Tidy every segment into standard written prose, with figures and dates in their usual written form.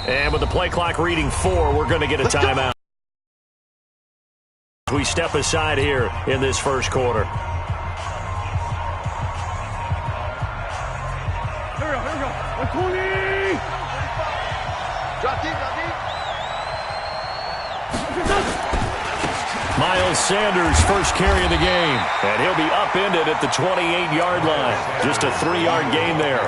And with the play clock reading 4, we're going to get a timeout. We step aside here in this first quarter. Here we go. Drop deep. Miles Sanders, first carry of the game. And he'll be upended at the 28-yard line. Just a 3-yard gain there.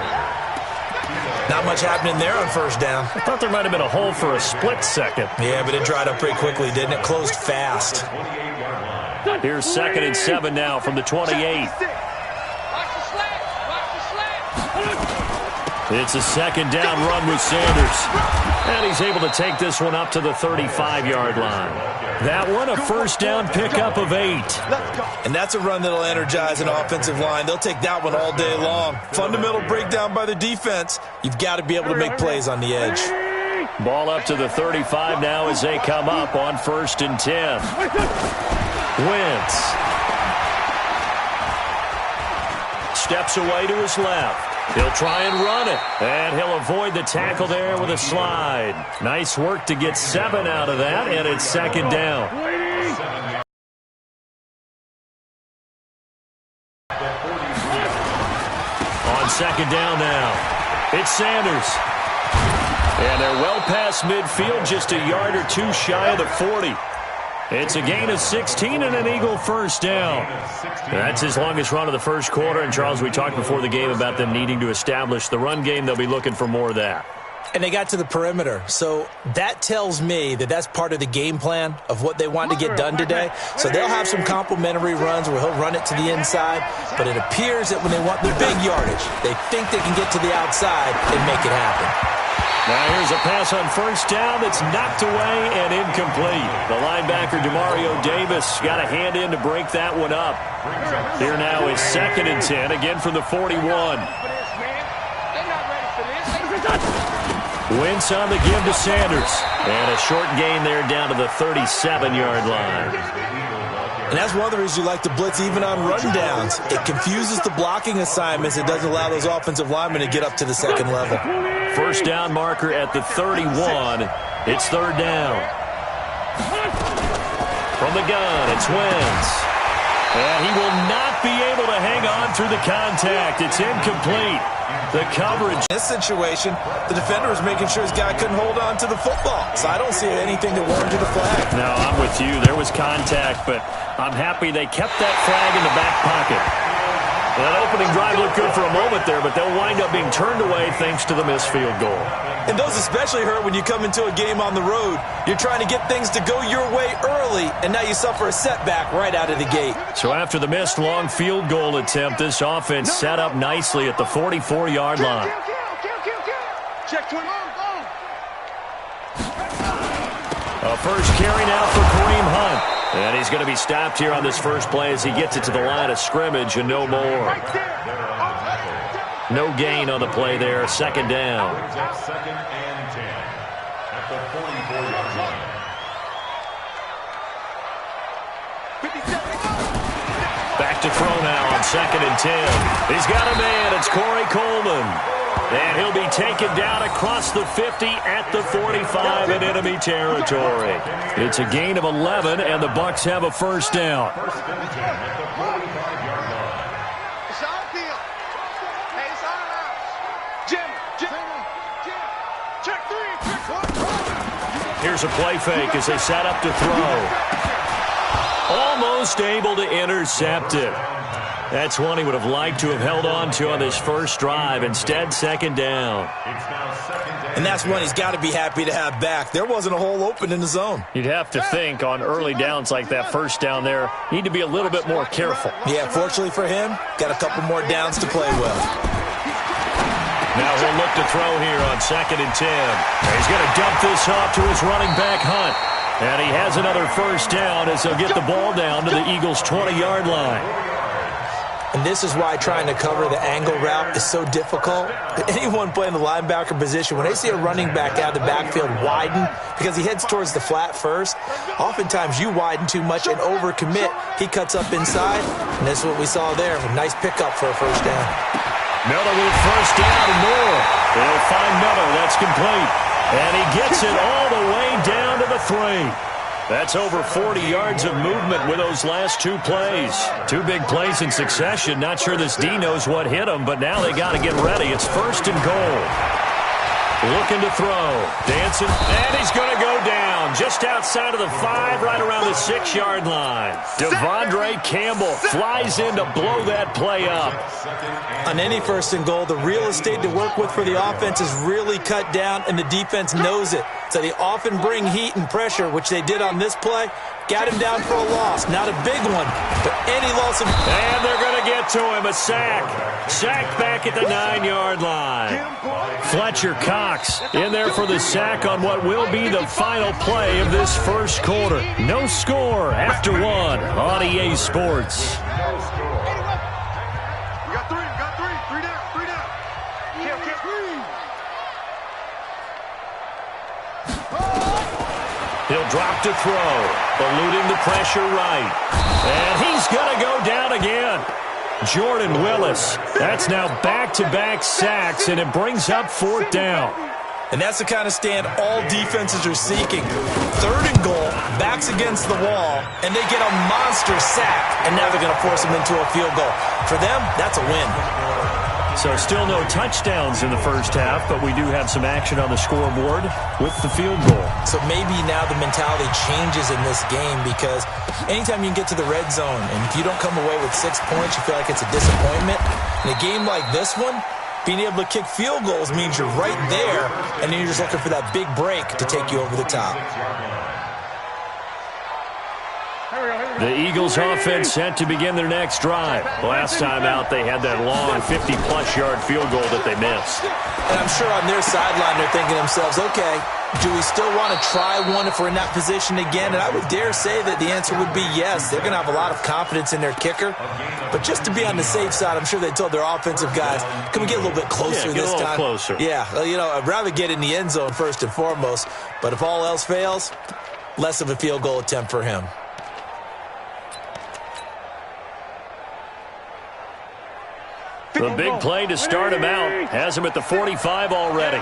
Not much happening there on first down. I thought there might have been a hole for a split second. Yeah, but it dried up pretty quickly, didn't it? Closed fast. Here's 2nd and 7 now from the 28. It's a second down run with Sanders. And he's able to take this one up to the 35-yard line. That one, a first down pickup of 8. And that's a run that'll energize an offensive line. They'll take that one all day long. Fundamental breakdown by the defense. You've got to be able to make plays on the edge. Ball up to the 35 now as they come up on 1st and 10. Wentz steps away to his left. He'll try and run it, and he'll avoid the tackle there with a slide. Nice work to get 7 out of that, and it's 2nd down. On 2nd down now, it's Sanders. And they're well past midfield, just a yard or 2 shy of the 40. It's a gain of 16 and an Eagle first down. That's his longest run of the first quarter. And, Charles, we talked before the game about them needing to establish the run game. They'll be looking for more of that. And they got to the perimeter. So that tells me that that's part of the game plan of what they want to get done today. So they'll have some complimentary runs where he'll run it to the inside. But it appears that when they want the big yardage, they think they can get to the outside and make it happen. Now here's a pass on first down that's knocked away and incomplete. The linebacker, Demario Davis, got a hand in to break that one up. Here now is 2nd and 10, again from the 41. Wentz on the give to Sanders. And a short gain there down to the 37-yard line. And that's one of the reasons you like to blitz even on run downs. It confuses the blocking assignments. It doesn't allow those offensive linemen to get up to the second level. First down marker at the 31. It's 3rd down. From the gun, it's Wentz. And he will not be able to hang on through the contact. It's incomplete. The coverage. In this situation, the defender was making sure his guy couldn't hold on to the football. So I don't see anything that warranted a flag. No, I'm with you. There was contact, but I'm happy they kept that flag in the back pocket. That opening drive looked good for a moment there, but they'll wind up being turned away thanks to the missed field goal. And those especially hurt when you come into a game on the road. You're trying to get things to go your way early, and now you suffer a setback right out of the gate. So after the missed long field goal attempt, this offense set up nicely at the 44-yard line. Check to him. A first carry now for Kareem Hunt. And he's going to be stopped here on this first play as he gets it to the line of scrimmage and no more. No gain on the play there. 2nd down. 2nd and 10 at the 44-yard line. Back to throw now on 2nd and 10. He's got a man. It's Corey Coleman. And he'll be taken down across the 50 at the 45 in enemy territory. It's a gain of 11, and the Bucs have a first down. Here's a play fake as they set up to throw. Almost able to intercept it. That's one he would have liked to have held on to on this first drive. Instead, 2nd down. And that's one he's got to be happy to have back. There wasn't a hole open in the zone. You'd have to think on early downs like that first down there, need to be a little bit more careful. Yeah, fortunately for him, got a couple more downs to play with. Now he'll look to throw here on 2nd and 10. He's going to dump this off to his running back, Hunt. And he has another first down as he'll get the ball down to the Eagles' 20-yard line. And this is why trying to cover the angle route is so difficult. Anyone playing the linebacker position, when they see a running back out of the backfield widen because he heads towards the flat first, oftentimes you widen too much and overcommit. He cuts up inside, and that's what we saw there. A nice pickup for a first down. Miller with first down and more. They'll find Miller. That's complete. And he gets it all the way down to the 3. That's over 40 yards of movement with those last 2 plays. 2 big plays in succession. Not sure this D knows what hit him, but now they got to get ready. It's 1st and goal. Looking to throw. Dancing. And he's going to go down just outside of the 5, right around the 6-yard line. Devondre Campbell flies in to blow that play up. On any 1st and goal, the real estate to work with for the offense is really cut down, and the defense knows it. So they often bring heat and pressure, which they did on this play. Got him down for a loss. Not a big one, but any loss of... And they're going to get to him. A sack. Sacked back at the 9-yard line. Fletcher Cox in there for the sack on what will be the final play of this 1st quarter. No score after 1 on EA Sports. You got 3. You got 3. 3 down. 3 down. He'll drop to throw. Eluding the pressure right. And he's going to go down again. Jordan Willis. That's now back-to-back sacks, and it brings up 4th down. And that's the kind of stand all defenses are seeking. 3rd and goal, backs against the wall, and they get a monster sack. And now they're going to force them into a field goal. For them, that's a win. So still no touchdowns in the 1st half, but we do have some action on the scoreboard with the field goal. So maybe now the mentality changes in this game, because anytime you can get to the red zone, and if you don't come away with 6 points, you feel like it's a disappointment. In a game like this one, being able to kick field goals means you're right there, and then you're just looking for that big break to take you over the top. The Eagles offense set to begin their next drive. Last time out, they had that long 50-plus yard field goal that they missed. And I'm sure on their sideline they're thinking to themselves, okay, do we still want to try one if we're in that position again? And I would dare say that the answer would be yes. They're going to have a lot of confidence in their kicker. But just to be on the safe side, I'm sure they told their offensive guys, can we get a little bit closer this time? Closer. Yeah, you know, I'd rather get in the end zone first and foremost. But if all else fails, less of a field goal attempt for him. The big play to start him out has him at the 45 already.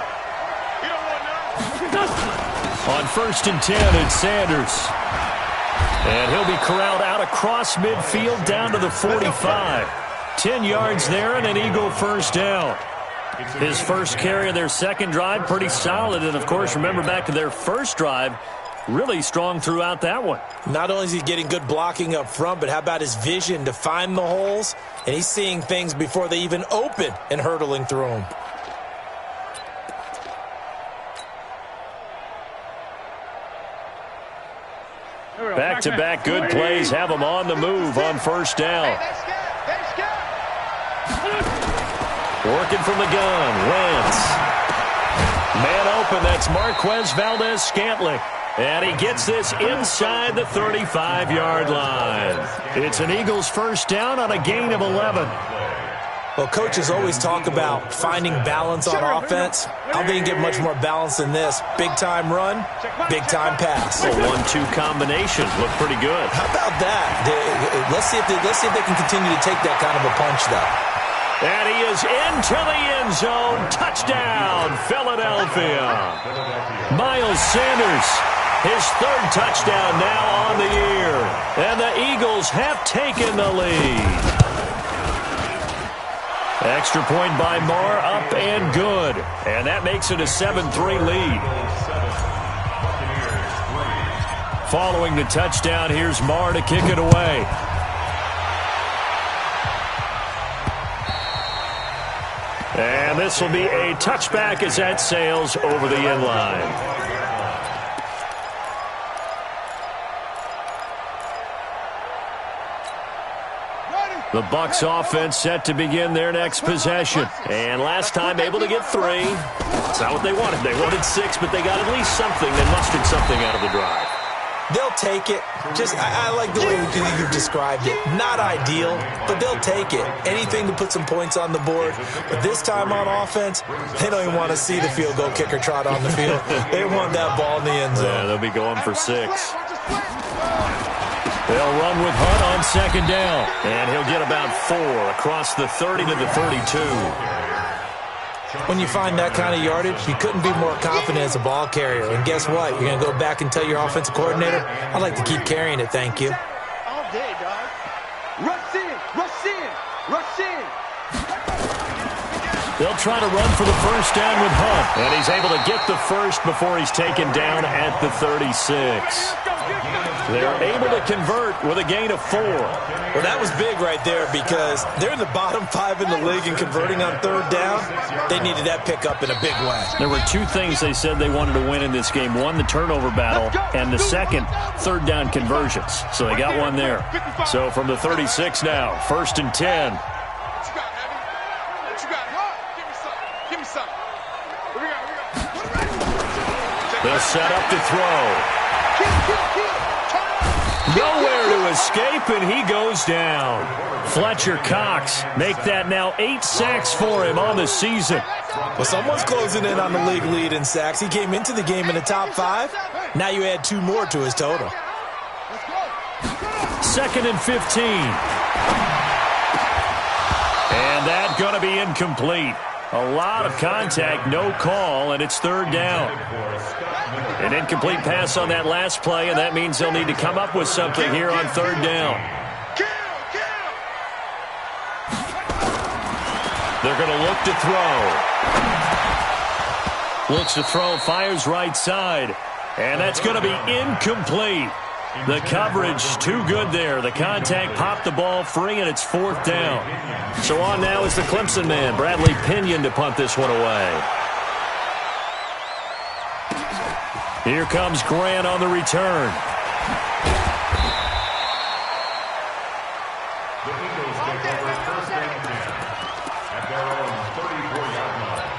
On 1st and 10, it's Sanders. And he'll be corralled out across midfield down to the 45. 10 yards there and an Eagle 1st down. His 1st carry of their 2nd drive, pretty solid. And, of course, remember back to their 1st drive, really strong throughout that one. Not only is he getting good blocking up front, but how about his vision to find the holes? And he's seeing things before they even open and hurdling through them. Back-to-back good plays have him on the move on 1st down. Working from the gun, Wentz. Man open, that's Marquez Valdez-Scantling. And he gets this inside the 35-yard line. It's an Eagles 1st down on a gain of 11. Well, coaches always talk about finding balance on offense. I don't think you can get much more balance than this. Big-time run, big-time pass. A 1-2 combination. Looked pretty good. How about that? Let's see if they can continue to take that kind of a punch, though. And he is into the end zone. Touchdown, Philadelphia. Miles Sanders, his 3rd touchdown now on the year. And the Eagles have taken the lead. Extra point by Marr, up and good. And that makes it a 7-3 lead. Following the touchdown, here's Marr to kick it away. And this will be a touchback as that sails over the end line. The Bucs offense set to begin their next possession. And last time able to get 3. That's not what they wanted. They wanted 6, but they got at least something. They mustered something out of the drive. They'll take it. I like the way you've described it. Not ideal, but they'll take it. Anything to put some points on the board. But this time on offense, they don't even want to see the field goal kicker trot on the field. They want that ball in the end zone. Yeah, they'll be going for 6. They'll run with Hunt on 2nd down. And he'll get about 4 across the 30 to the 32. When you find that kind of yardage, you couldn't be more confident as a ball carrier. And guess what? You're going to go back and tell your offensive coordinator, I'd like to keep carrying it, thank you. All day, dog. Rush in, rush in, rush in. They'll try to run for the first down with Hunt. And he's able to get the first before he's taken down at the 36. They're able to convert with a gain of 4. Well, that was big right there because they're in the bottom 5 in the league in converting on third down. They needed that pickup in a big way. There were 2 things they said they wanted to win in this game. One, the turnover battle, and the second, third down conversions. So they got one there. So from the 36 now, 1st and 10. They'll set up to throw. Nowhere to escape, and he goes down. Fletcher Cox make that now 8 sacks for him on the season. Well, someone's closing in on the league lead in sacks. He came into the game in the top 5. Now you add 2 more to his total. 2nd and 15. And that's going to be incomplete. A lot of contact, no call, and it's 3rd down. An incomplete pass on that last play, and that means they'll need to come up with something here on 3rd down. They're going to look to throw. Looks to throw, fires right side, and that's going to be incomplete. The coverage too good there. The contact popped the ball free, and it's 4th down. So on now is the Clemson man, Bradley Pinion, to punt this one away. Here comes Grant on the return. The Eagles take over 1st and 10 at their own 34-yard line.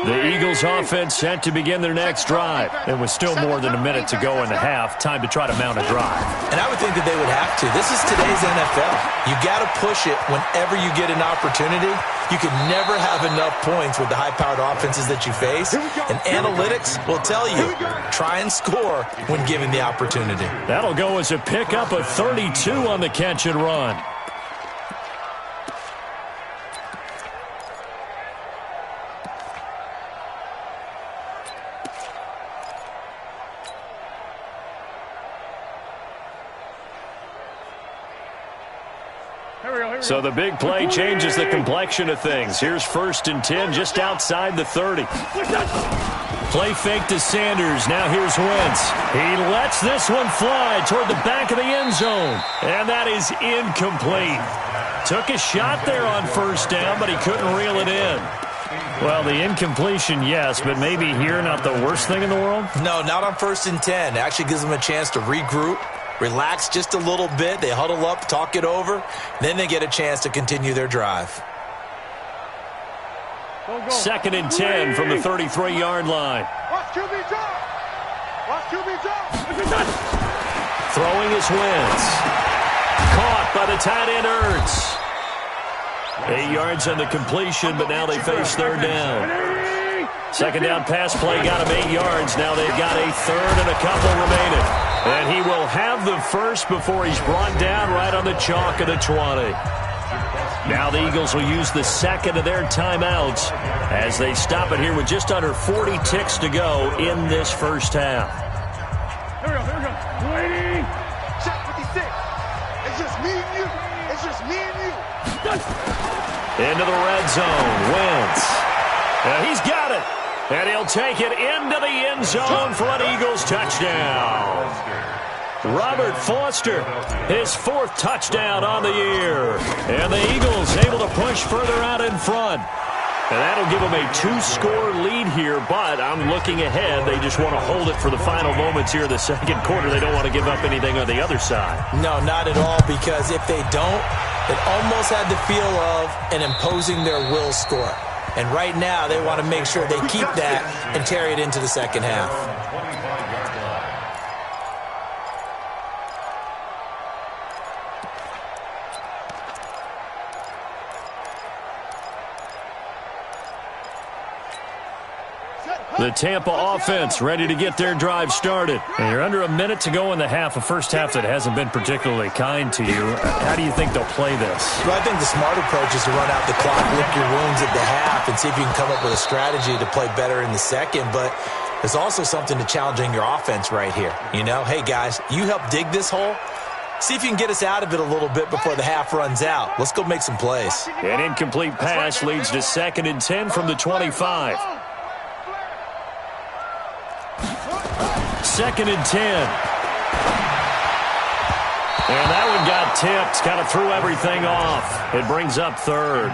The Eagles offense set to begin their next drive. And with still more than a minute to go in the half, time to try to mount a drive. And I would think that they would have to. This is today's NFL. You got to push it whenever you get an opportunity. You can never have enough points with the high-powered offenses that you face. And analytics will tell you, try and score when given the opportunity. That'll go as a pickup of 32 on the catch and run. So the big play changes the complexion of things. Here's 1st and 10 just outside the 30. Play fake to Sanders. Now here's Wentz. He lets this one fly toward the back of the end zone. And that is incomplete. Took a shot there on 1st down, but he couldn't reel it in. Well, the incompletion, yes, but maybe here not the worst thing in the world? No, not on 1st and 10. It actually gives them a chance to regroup. Relax just a little bit. They huddle up, talk it over. Then they get a chance to continue their drive. 2nd and 10 from the 33-yard line. Watch QB drop. Watch QB drop. Throwing is Wentz. Caught by the tight end Ertz. 8 yards on the completion, but now they face 3rd down. 2nd down pass play got him 8 yards. Now they've got a 3rd and a couple remaining. And he will have the first before he's brought down right on the chalk of the 20. Now the Eagles will use the 2nd of their timeouts as they stop it here with just under 40 ticks to go in this first half. Here we go. Waiting. Check 56. It's just me and you. It's just me and you. Into the red zone. Wentz. He's got it. And he'll take it into the end zone for an Eagles touchdown. Robert Foster, his 4th touchdown on the year. And the Eagles able to push further out in front. And that'll give them a 2-score lead here, but I'm looking ahead. They just want to hold it for the final moments here of the 2nd quarter. They don't want to give up anything on the other side. No, not at all, because if they don't, it almost had the feel of an imposing their will score. And right now, they want to make sure they keep that and carry it into the second half. The Tampa offense ready to get their drive started. And you're under a minute to go in the half, a first half that hasn't been particularly kind to you. How do you think they'll play this? Well, I think the smart approach is to run out the clock, lick your wounds at the half, and see if you can come up with a strategy to play better in the second. But there's also something to challenging your offense right here. You know, hey, guys, you help dig this hole. See if you can get us out of it a little bit before the half runs out. Let's go make some plays. An incomplete pass leads to 2nd and 10 from the 25. 2nd and 10. And that one got tipped. Kind of threw everything off. It brings up 3rd.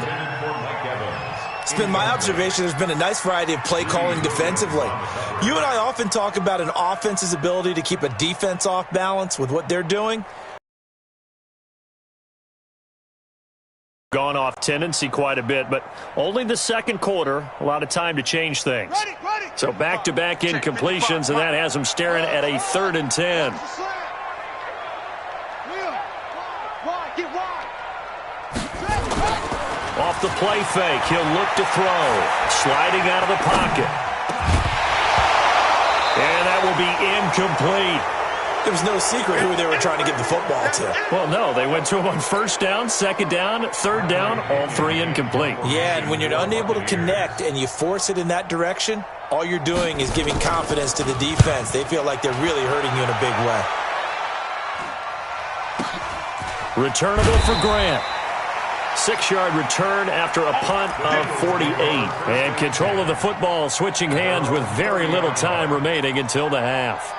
It's been my observation there's been a nice variety of play calling defensively. You and I often talk about an offense's ability to keep a defense off balance with what they're doing. Gone off tendency quite a bit, but only the second quarter. A lot of time to change things. So back-to-back incompletions, and that has them staring at a 3rd and 10. Off the play fake, he'll look to throw. Sliding out of the pocket. And that will be incomplete. There was no secret who they were trying to get the football to. Well, no, they went to him on 1st down, 2nd down, 3rd down, all 3 incomplete. Yeah, and when you're unable to connect and you force it in that direction, all you're doing is giving confidence to the defense. They feel like they're really hurting you in a big way. Returnable for Grant. 6-yard return after a punt of 48. And control of the football switching hands with very little time remaining until the half.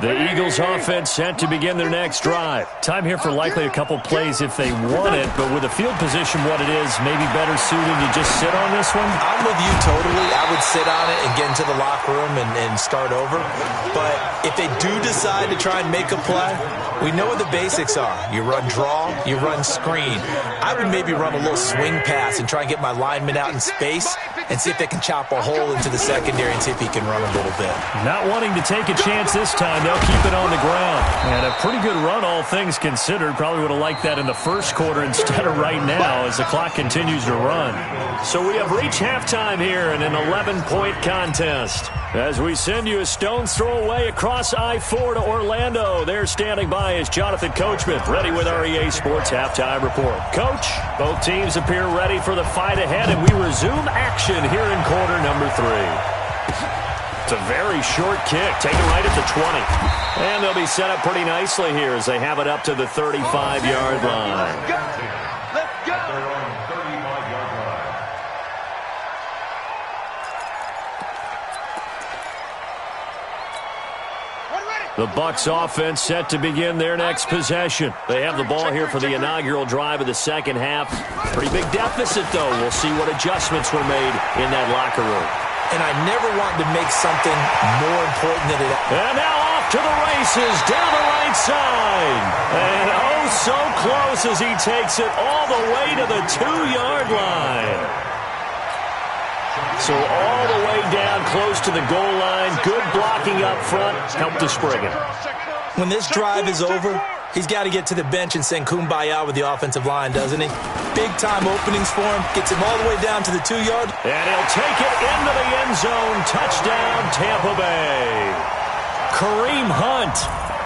The Eagles offense set to begin their next drive. Time here for likely a couple plays if they want it, but with the field position what it is, maybe better suited to just sit on this one? I'm with you totally. I would sit on it and get into the locker room and start over. But if they do decide to try and make a play, we know what the basics are. You run draw, you run screen. I would maybe run a little swing pass and try and get my lineman out in space and see if they can chop a hole into the secondary and see if he can run a little bit. Not wanting to take a chance this time, they'll keep it on the ground. And a pretty good run, all things considered. Probably would have liked that in the first quarter instead of right now as the clock continues to run. So we have reached halftime here in an 11-point contest. As we send you a stone's throw away across I-4 to Orlando. There standing by is Jonathan Coachman, ready with our EA Sports Halftime Report. Coach, both teams appear ready for the fight ahead, and we resume action here in quarter number 3. It's a very short kick, taken right at the 20. And they'll be set up pretty nicely here as they have it up to the 35-yard line. Let's go. Their own 35-yard line. The Bucs offense set to begin their next possession. They have the ball here for the inaugural drive of the second half. Pretty big deficit, though. We'll see what adjustments were made in that locker room. And I never want to make something more important than it is. And now off to the races down the right side. And oh, so close as he takes it all the way to the 2-yard line. So all the way down close to the goal line. Good blocking up front. Helped to spring it. When this drive is over, he's got to get to the bench and sing Kumbaya with the offensive line, doesn't he? Big-time openings for him. Gets him all the way down to the 2-yard. And he'll take it into the end zone. Touchdown, Tampa Bay. Kareem Hunt,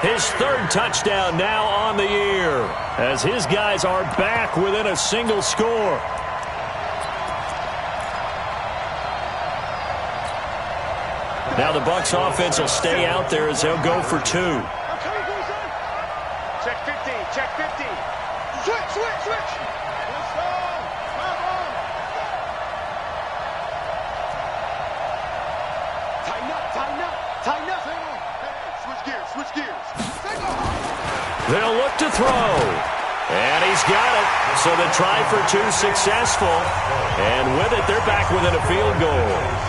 his 3rd touchdown now on the year, as his guys are back within a single score. Now the Bucs offense will stay out there as they'll go for 2. Check 50, check 50. Switch, switch, switch. Let's go. Come on. Tighten up, tighten up, tighten up. Hey, switch gears, switch gears. They'll look to throw. And he's got it. So the try for 2 successful. And with it, they're back within a field goal.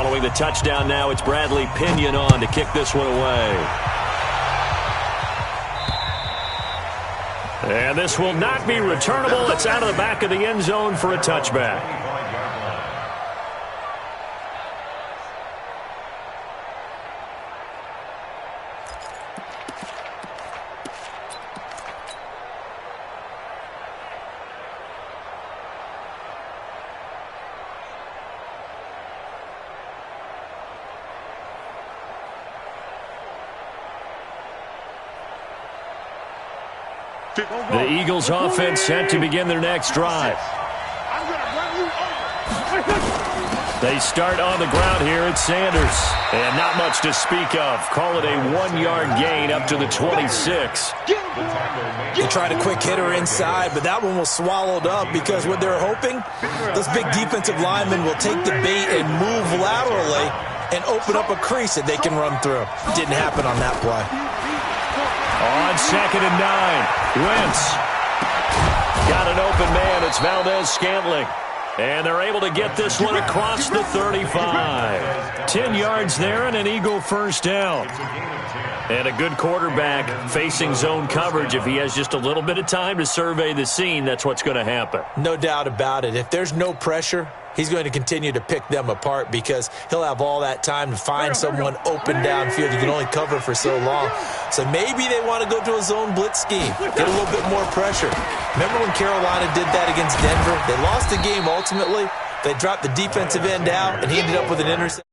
Throwing the touchdown now, it's Bradley Pinion on to kick this one away. And this will not be returnable. It's out of the back of the end zone for a touchback. The Eagles offense set to begin their next drive. They start on the ground here at Sanders. And not much to speak of. Call it a 1-yard gain up to the 26. They tried a quick hitter inside, but that one was swallowed up because what they're hoping, those big defensive linemen will take the bait and move laterally and open up a crease that they can run through. Didn't happen on that play. On 2nd and 9, Wentz got an open man. It's Valdez-Scantling. And they're able to get this one across the 35. 10 yards there and an Eagle first down. And a good quarterback facing zone coverage. If he has just a little bit of time to survey the scene, that's what's going to happen. No doubt about it. If there's no pressure, he's going to continue to pick them apart because he'll have all that time to find someone open downfield. You can only cover for so long. So maybe they want to go to a zone blitz scheme, get a little bit more pressure. Remember when Carolina did that against Denver? They lost the game ultimately. They dropped the defensive end out, and he ended up with an interception.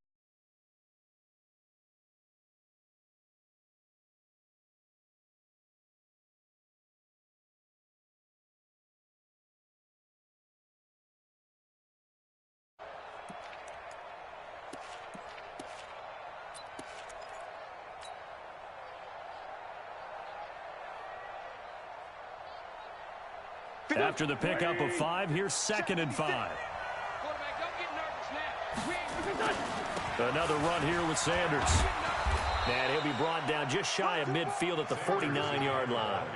After the pickup of 5, here's 2nd and 5. Another run here with Sanders. And he'll be brought down just shy of midfield at the 49-yard line.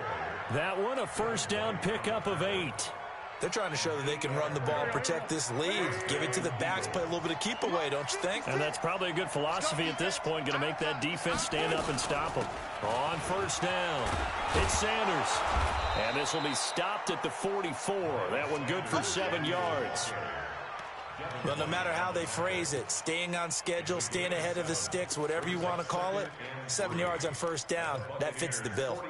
That one, a first down pickup of 8. They're trying to show that they can run the ball and protect this lead. Give it to the backs, play a little bit of keep away, don't you think? And that's probably a good philosophy at this point, going to make that defense stand up and stop them. On first down, it's Sanders. And this will be stopped at the 44. That one good for 7 yards. Well, no matter how they phrase it, staying on schedule, staying ahead of the sticks, whatever you want to call it, 7 yards on first down, that fits the bill.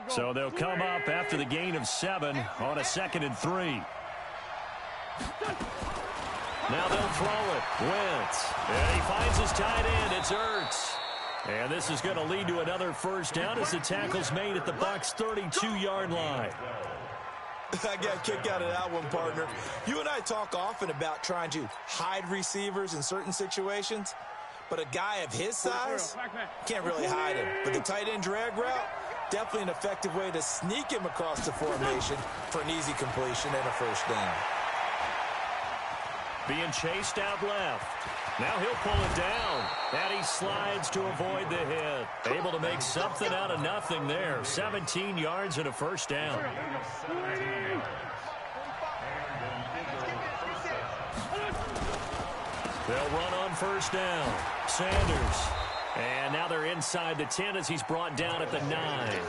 So they'll come up after the gain of 7 on a 2nd and 3. Now they'll throw it. Wentz. And he finds his tight end. It's Ertz. And this is going to lead to another first down as the tackle's made at the Bucs' 32-yard line. I got a kick out of that one, partner. You and I talk often about trying to hide receivers in certain situations, but a guy of his size can't really hide him. But the tight end drag route, definitely an effective way to sneak him across the formation for an easy completion and a first down. Being chased out left. Now he'll pull it down. And he slides to avoid the hit. Able to make something out of nothing there. 17 yards and a first down. They'll run on first down. Sanders. And now they're inside the 10 as he's brought down at the 9.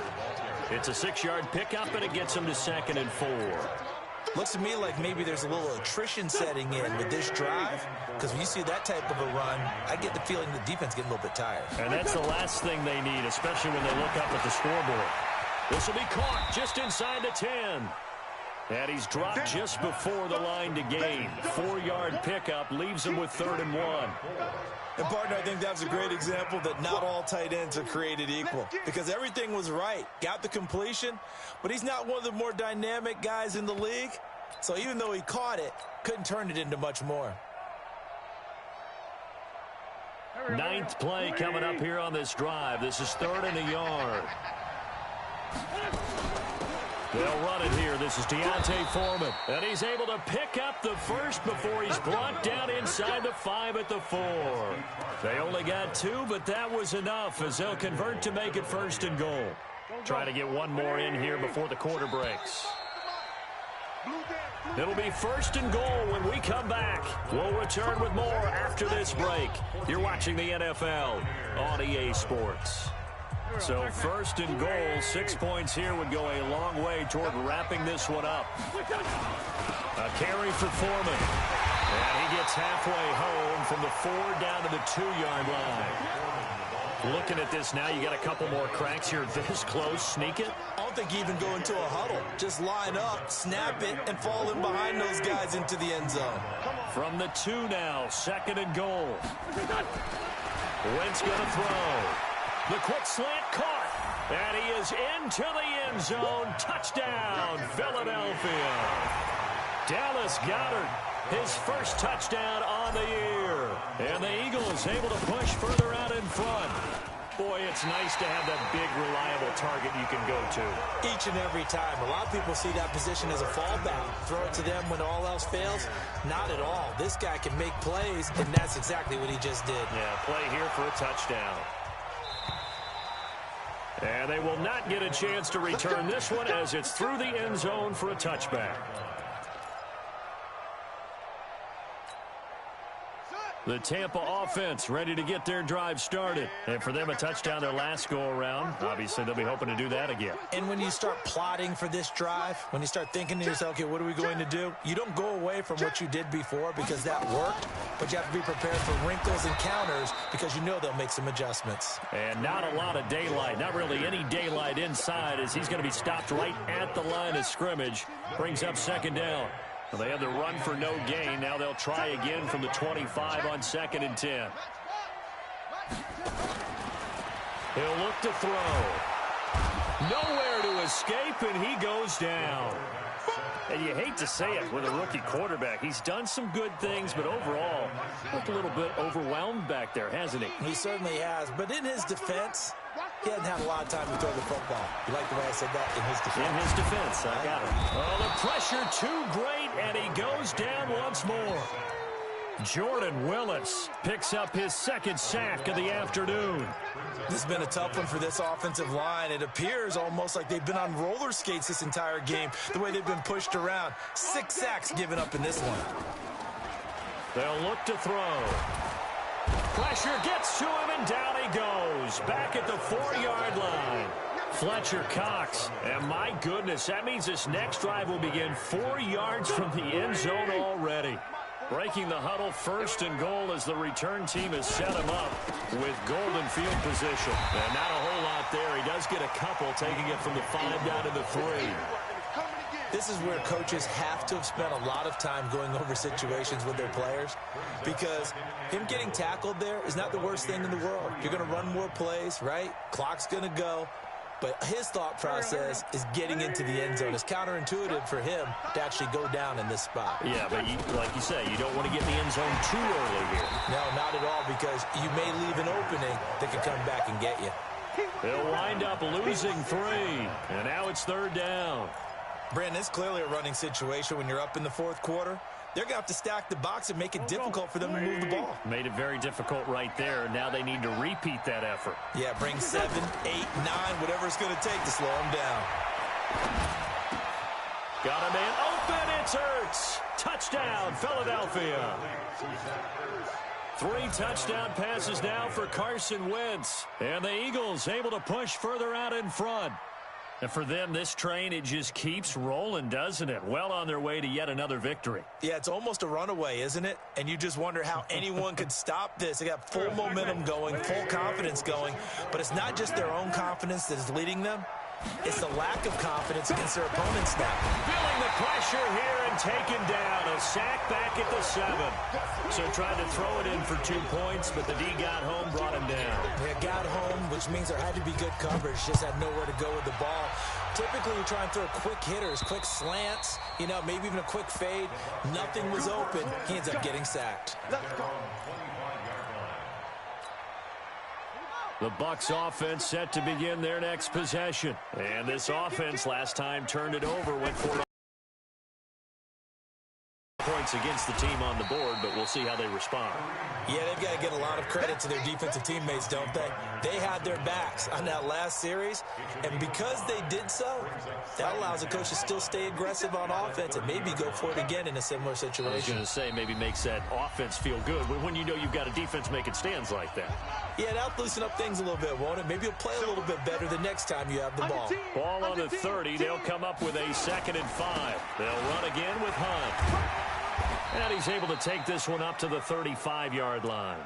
It's a 6-yard pickup, and it gets him to 2nd and 4. Looks to me like maybe there's a little attrition setting in with this drive, because when you see that type of a run, I get the feeling the defense getting a little bit tired. And that's the last thing they need, especially when they look up at the scoreboard. This will be caught just inside the 10. And he's dropped just before the line to gain. 4-yard pickup leaves him with 3rd and 1. And, partner, I think that's a great example that not all tight ends are created equal, because everything was right. Got the completion, but he's not one of the more dynamic guys in the league. So even though he caught it, couldn't turn it into much more. 9th play coming up here on this drive. This is 3rd and a yard. They'll run it here. This is Deontay Foreman. And he's able to pick up the first before he's brought down inside the 5 at the 4. They only got 2, but that was enough as they'll convert to make it 1st and goal. Trying to get one more in here before the quarter breaks. It'll be 1st and goal when we come back. We'll return with more after this break. You're watching the NFL on EA Sports. So 1st and goal, 6 points here would go a long way toward wrapping this one up. A carry for Foreman. And he gets halfway home from the 4 down to the 2-yard line. Looking at this now, you got a couple more cracks here this close. Sneak it. I don't think you even go into a huddle. Just line up, snap it, and fall in behind those guys into the end zone. From the 2 now, 2nd and goal. Wentz going to throw. The quick slant caught. And he is into the end zone. Touchdown, Philadelphia. Dallas Goedert, his first touchdown on the year. And the Eagles able to push further out in front. Boy, it's nice to have that big, reliable target you can go to. Each and every time. A lot of people see that position as a fallback. Throw it to them when all else fails. Not at all. This guy can make plays, and that's exactly what he just did. Yeah, play here for a touchdown. And they will not get a chance to return this one as it's through the end zone for a touchback. The Tampa offense ready to get their drive started. And for them, a touchdown their last go-around. Obviously, they'll be hoping to do that again. And when you start plotting for this drive, when you start thinking to yourself, okay, what are we going to do? You don't go away from what you did before because that worked, but you have to be prepared for wrinkles and counters because you know they'll make some adjustments. And not a lot of daylight, not really any daylight inside as he's going to be stopped right at the line of scrimmage. Brings up 2nd down. Well, they had the run for no gain. Now they'll try again from the 25 on 2nd and 10. He'll look to throw. Nowhere to escape, and he goes down. And you hate to say it with a rookie quarterback. He's done some good things, but overall, looked a little bit overwhelmed back there, hasn't he? He certainly has. But in his defense, he hasn't had a lot of time to throw the football. You like the way I said that? In his defense. In his defense, I got it. Oh, the pressure too great, and he goes down once more. Jordan Willis picks up his 2nd sack of the afternoon. This has been a tough one for this offensive line. It appears almost like they've been on roller skates this entire game, the way they've been pushed around. 6 sacks given up in this one. They'll look to throw. Pressure gets to him, and down he goes. Back at the 4-yard line. Fletcher Cox. And my goodness, that means this next drive will begin 4 yards from the end zone already. Breaking the huddle, 1st and goal as the return team has set him up with golden field position. And not a whole lot there. He does get a couple, taking it from the 5 down to the 3. This is where coaches have to have spent a lot of time going over situations with their players because him getting tackled there is not the worst thing in the world. You're going to run more plays, right? Clock's going to go. But his thought process is getting into the end zone. It's counterintuitive for him to actually go down in this spot. Yeah, but like you say, you don't want to get in the end zone too early here. No, not at all, because you may leave an opening that can come back and get you. They'll wind up losing 3, and now it's 3rd down. Brandon, it's clearly a running situation when you're up in the 4th quarter. They're going to have to stack the box and make it difficult for them to move the ball. Made it very difficult right there. Now they need to repeat that effort. Yeah, bring 7, 8, 9, whatever it's going to take to slow them down. Got a man open. It's Ertz. Touchdown, Philadelphia. 3 touchdown passes now for Carson Wentz. And the Eagles able to push further out in front. And for them, this train, it just keeps rolling, doesn't it? Well on their way to yet another victory. Yeah, it's almost a runaway, isn't it? And you just wonder how anyone could stop this. They got full momentum going, full confidence going. But it's not just their own confidence that is leading them. It's the lack of confidence against their opponents now. Feeling the pressure here and taken down. A sack back at the 7. So tried to throw it in for 2 points, but the D got home, brought him down. They got home, which means there had to be good coverage. Just had nowhere to go with the ball. Typically, you try and throw quick hitters, quick slants, you know, maybe even a quick fade. Nothing was open. He ends up getting sacked. The Bucs offense set to begin their next possession. And this offense last time turned it over, went for points against the team on the board, but we'll see how they respond. Yeah, they've got to get a lot of credit to their defensive teammates, don't they? They had their backs on that last series, and because they did so, that allows the coach to still stay aggressive on offense and maybe go for it again in a similar situation. I was going to say, maybe makes that offense feel good when you know you've got a defense making stands like that. Yeah, that'll loosen up things a little bit, won't it? Maybe you'll play a little bit better the next time you have the ball. Ball on the 30. They'll come up with a 2nd and 5. They'll run again with Hunt. And he's able to take this one up to the 35-yard line.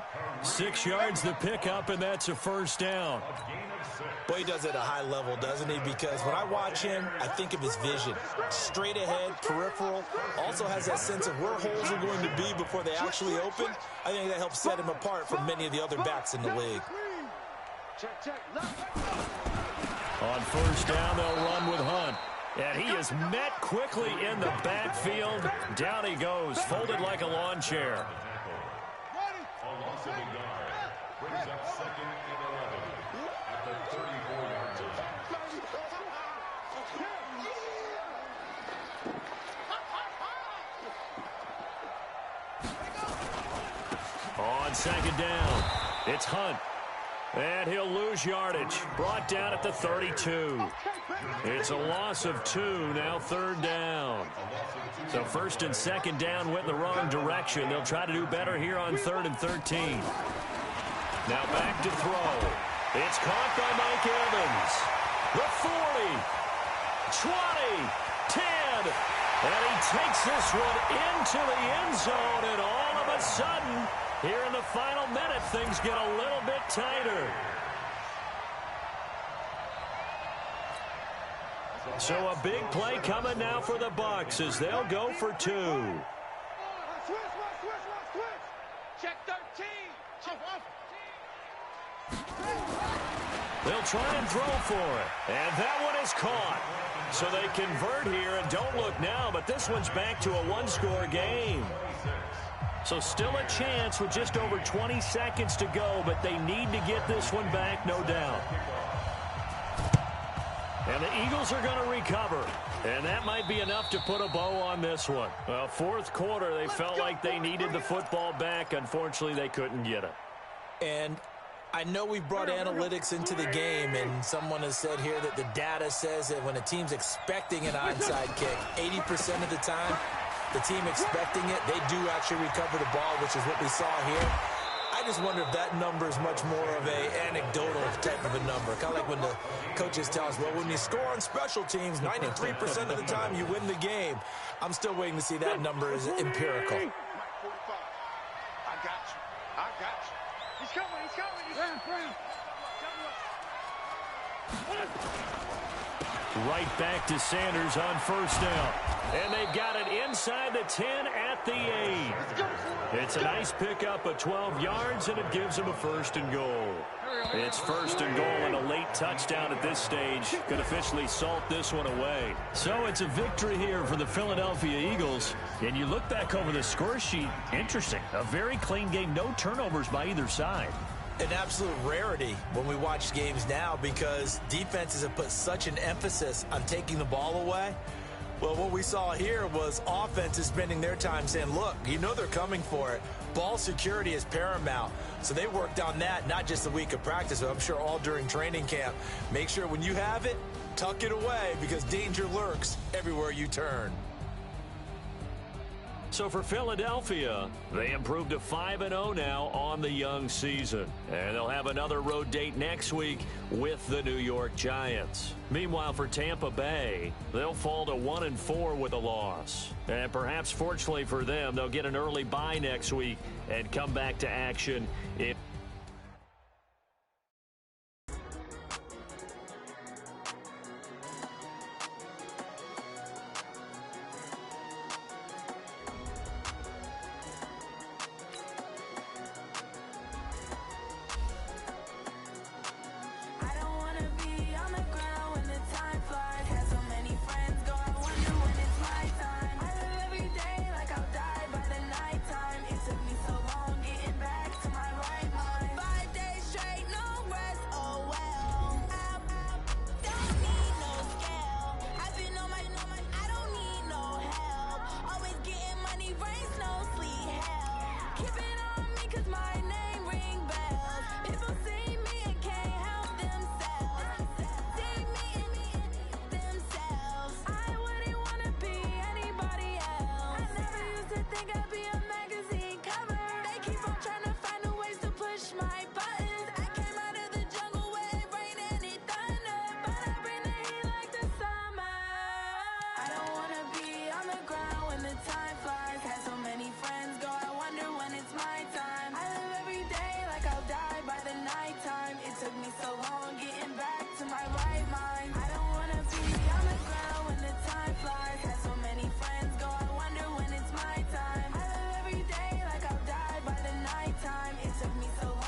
6 yards the pickup, and that's a first down. Boy, he does it at a high level, doesn't he? Because when I watch him, I think of his vision. Straight ahead, peripheral. Also has that sense of where holes are going to be before they actually open. I think that helps set him apart from many of the other backs in the league. On first down, they'll run with Hunt. And he is met quickly in the backfield. Down he goes, folded like a lawn chair. A loss of a yard. Brings up 2nd and 11 at the 34-yard line. On 2nd down, it's Hunt. And he'll lose yardage. Brought down at the 32. It's a loss of 2, now 3rd down. So 1st and 2nd down went in the wrong direction. They'll try to do better here on 3rd and 13. Now back to throw. It's caught by Mike Evans. The 40, 20, 10. And he takes this one into the end zone. And all of a sudden, here in the final minute, things get a little bit tighter. So a big play coming now for the Bucs as they'll go for 2. Check 13. They'll try and throw for it. And that one is caught. So they convert here, and don't look now, but this one's back to a one-score game. So still a chance with just over 20 seconds to go, but they need to get this one back, no doubt. And the Eagles are going to recover. And that might be enough to put a bow on this one. Well, 4th quarter, they felt like they needed the football back. Unfortunately, they couldn't get it. And I know we've brought analytics into the game, and someone has said here that the data says that when a team's expecting an onside kick, 80% of the time, the team expecting it, they do actually recover the ball, which is what we saw here. I just wonder if that number is much more of a anecdotal type of a number. Kind of like when the coaches tell us, well, when you score on special teams, 93% of the time you win the game. I'm still waiting to see that number is empirical. I got you. I got you. He's coming. He's coming. He's coming. Right back to Sanders on first down. And they've got it inside the 10 at the 8. It's a nice pickup of 12 yards, and it gives them a 1st and goal. It's 1st and goal and a late touchdown at this stage could officially salt this one away. So it's a victory here for the Philadelphia Eagles. And you look back over the score sheet, interesting. A very clean game, no turnovers by either side. An absolute rarity when we watch games now because defenses have put such an emphasis on taking the ball away. Well, what we saw here was offenses spending their time saying, look, you know they're coming for it. Ball security is paramount. So they worked on that, not just a week of practice, but I'm sure all during training camp. Make sure when you have it, tuck it away because danger lurks everywhere you turn. So for Philadelphia, they improved to 5-0 now on the young season. And they'll have another road date next week with the New York Giants. Meanwhile, for Tampa Bay, they'll fall to 1-4 with a loss. And perhaps fortunately for them, they'll get an early bye next week and come back to action in time, it took me so